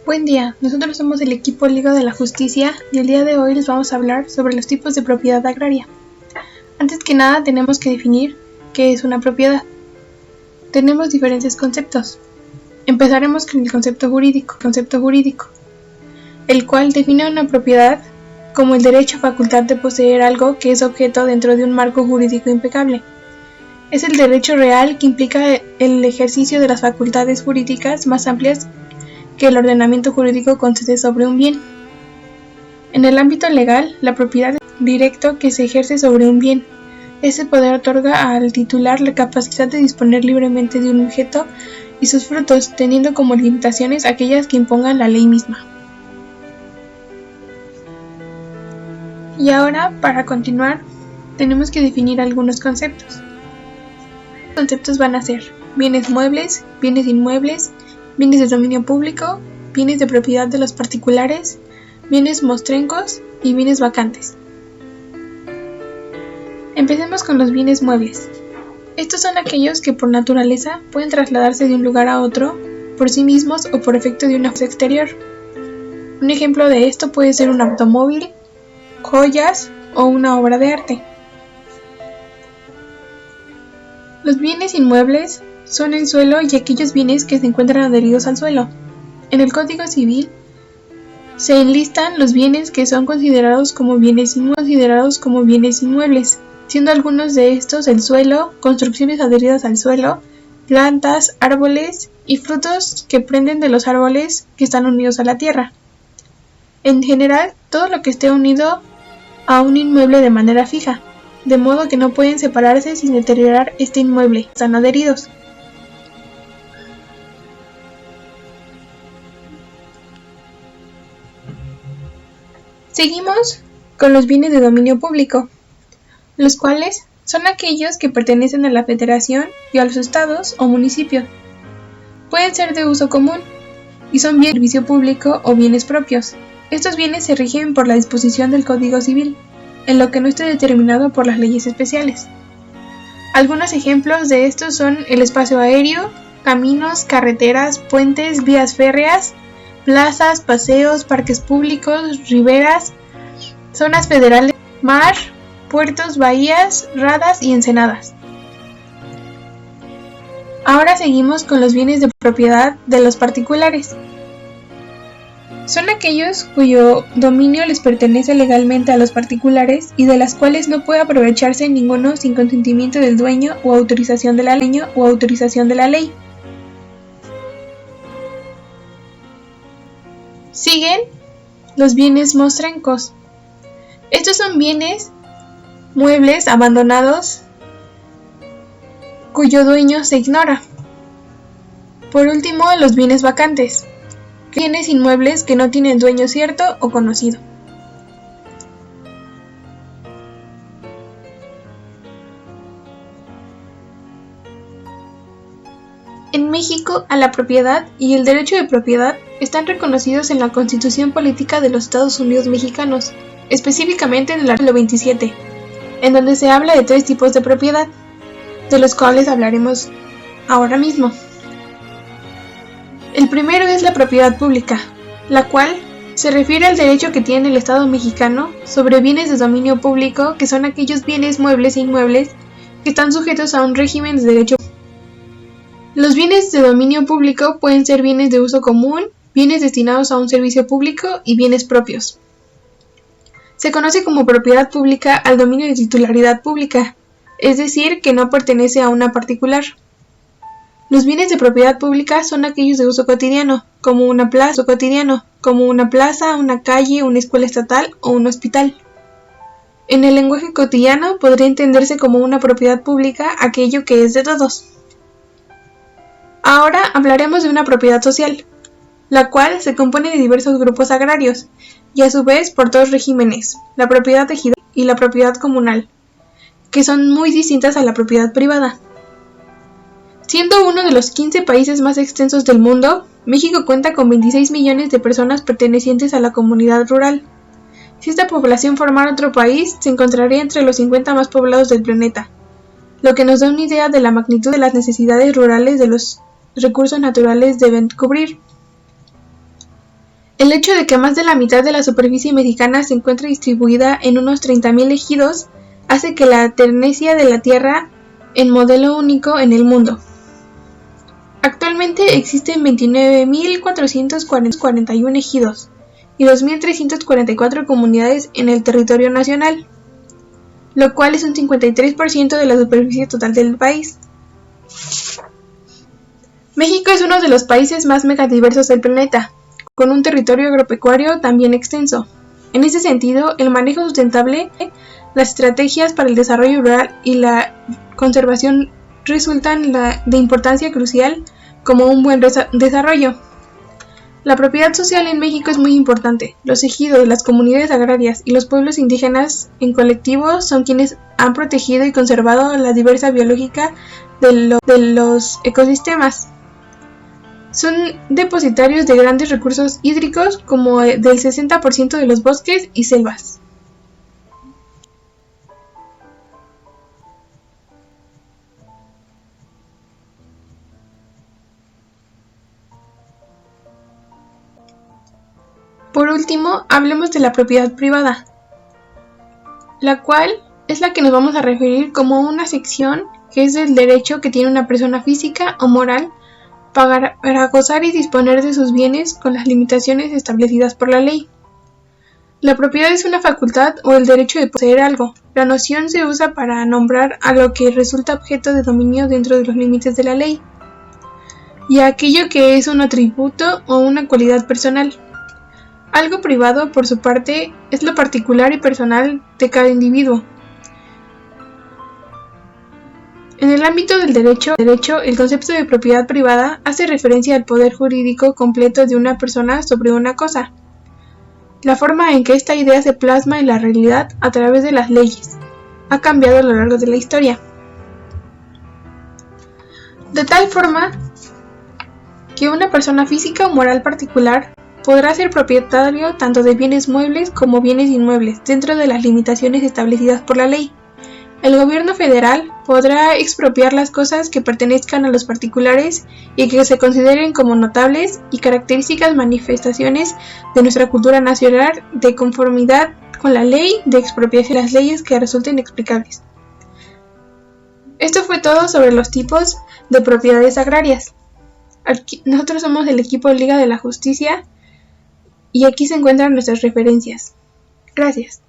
Buen día, nosotros somos el equipo Liga de la Justicia y el día de hoy les vamos a hablar sobre los tipos de propiedad agraria. Antes que nada tenemos que definir qué es una propiedad. Tenemos diferentes conceptos. Empezaremos con el concepto jurídico, el cual define una propiedad como el derecho o facultad de poseer algo que es objeto dentro de un marco jurídico impecable. Es el derecho real que implica el ejercicio de las facultades jurídicas más amplias que el ordenamiento jurídico concede sobre un bien. En el ámbito legal, la propiedad es el directo que se ejerce sobre un bien. Ese poder otorga al titular la capacidad de disponer libremente de un objeto y sus frutos, teniendo como limitaciones aquellas que impongan la ley misma. Y ahora, para continuar, tenemos que definir algunos conceptos. Los conceptos van a ser bienes muebles, bienes inmuebles, bienes de dominio público, bienes de propiedad de los particulares, bienes mostrencos y bienes vacantes. Empecemos con los bienes muebles. Estos son aquellos que por naturaleza pueden trasladarse de un lugar a otro por sí mismos o por efecto de una fuerza exterior. Un ejemplo de esto puede ser un automóvil, joyas o una obra de arte. Los bienes inmuebles son el suelo y aquellos bienes que se encuentran adheridos al suelo. En el Código Civil se enlistan los bienes que son considerados como bienes inmuebles, siendo algunos de estos el suelo, construcciones adheridas al suelo, plantas, árboles y frutos que prenden de los árboles que están unidos a la tierra. En general, todo lo que esté unido a un inmueble de manera fija, de modo que no pueden separarse sin deteriorar este inmueble, están adheridos. Seguimos con los bienes de dominio público, los cuales son aquellos que pertenecen a la federación y a los estados o municipios. Pueden ser de uso común y son bienes de servicio público o bienes propios. Estos bienes se rigen por la disposición del Código Civil, en lo que no esté determinado por las leyes especiales. Algunos ejemplos de estos son el espacio aéreo, caminos, carreteras, puentes, vías férreas, plazas, paseos, parques públicos, riberas, zonas federales, mar, puertos, bahías, radas y ensenadas. Ahora seguimos con los bienes de propiedad de los particulares. Son aquellos cuyo dominio les pertenece legalmente a los particulares y de las cuales no puede aprovecharse ninguno sin consentimiento del dueño o autorización de la ley. Siguen los bienes mostrencos. Estos son bienes muebles abandonados cuyo dueño se ignora. Por último, los bienes vacantes. Bienes inmuebles que no tienen dueño cierto o conocido. En México, a la propiedad y el derecho de propiedad están reconocidos en la Constitución Política de los Estados Unidos Mexicanos, específicamente en el artículo 27, en donde se habla de 3 tipos de propiedad, de los cuales hablaremos ahora mismo. El primero es la propiedad pública, la cual se refiere al derecho que tiene el Estado mexicano sobre bienes de dominio público, que son aquellos bienes muebles e inmuebles que están sujetos a un régimen de derecho. Los bienes de dominio público pueden ser bienes de uso común, bienes destinados a un servicio público y bienes propios. Se conoce como propiedad pública al dominio de titularidad pública, es decir, que no pertenece a una particular. Los bienes de propiedad pública son aquellos de uso cotidiano, como una plaza, una calle, una escuela estatal o un hospital. En el lenguaje cotidiano podría entenderse como una propiedad pública aquello que es de todos. Ahora hablaremos de una propiedad social, la cual se compone de diversos grupos agrarios, y a su vez por 2 regímenes, la propiedad ejidal y la propiedad comunal, que son muy distintas a la propiedad privada. Siendo uno de los 15 países más extensos del mundo, México cuenta con 26 millones de personas pertenecientes a la comunidad rural. Si esta población formara otro país, se encontraría entre los 50 más poblados del planeta, lo que nos da una idea de la magnitud de las necesidades rurales de los recursos naturales deben cubrir. El hecho de que más de la mitad de la superficie mexicana se encuentre distribuida en unos 30.000 ejidos hace que la tenencia de la tierra en modelo único en el mundo. Actualmente existen 29.441 ejidos y 2.344 comunidades en el territorio nacional, lo cual es un 53% de la superficie total del país. México es uno de los países más megadiversos del planeta, con un territorio agropecuario también extenso. En ese sentido, el manejo sustentable, las estrategias para el desarrollo rural y la conservación resultan de importancia crucial como un buen desarrollo. La propiedad social en México es muy importante. Los ejidos, las comunidades agrarias y los pueblos indígenas en colectivo son quienes han protegido y conservado la diversidad biológica de los ecosistemas. Son depositarios de grandes recursos hídricos como del 60% de los bosques y selvas. Por último, hablemos de la propiedad privada, la cual es la que nos vamos a referir como una sección que es el derecho que tiene una persona física o moral para gozar y disponer de sus bienes con las limitaciones establecidas por la ley. La propiedad es una facultad o el derecho de poseer algo. La noción se usa para nombrar a lo que resulta objeto de dominio dentro de los límites de la ley, y a aquello que es un atributo o una cualidad personal. Algo privado, por su parte, es lo particular y personal de cada individuo. En el ámbito del derecho, el concepto de propiedad privada hace referencia al poder jurídico completo de una persona sobre una cosa, la forma en que esta idea se plasma en la realidad a través de las leyes ha cambiado a lo largo de la historia, de tal forma que una persona física o moral particular podrá ser propietario tanto de bienes muebles como bienes inmuebles dentro de las limitaciones establecidas por la ley. El gobierno federal podrá expropiar las cosas que pertenezcan a los particulares y que se consideren como notables y características manifestaciones de nuestra cultura nacional de conformidad con la ley de expropiación y las leyes que resulten explicables. Esto fue todo sobre los tipos de propiedades agrarias. Nosotros somos el equipo Liga de la Justicia y aquí se encuentran nuestras referencias. Gracias.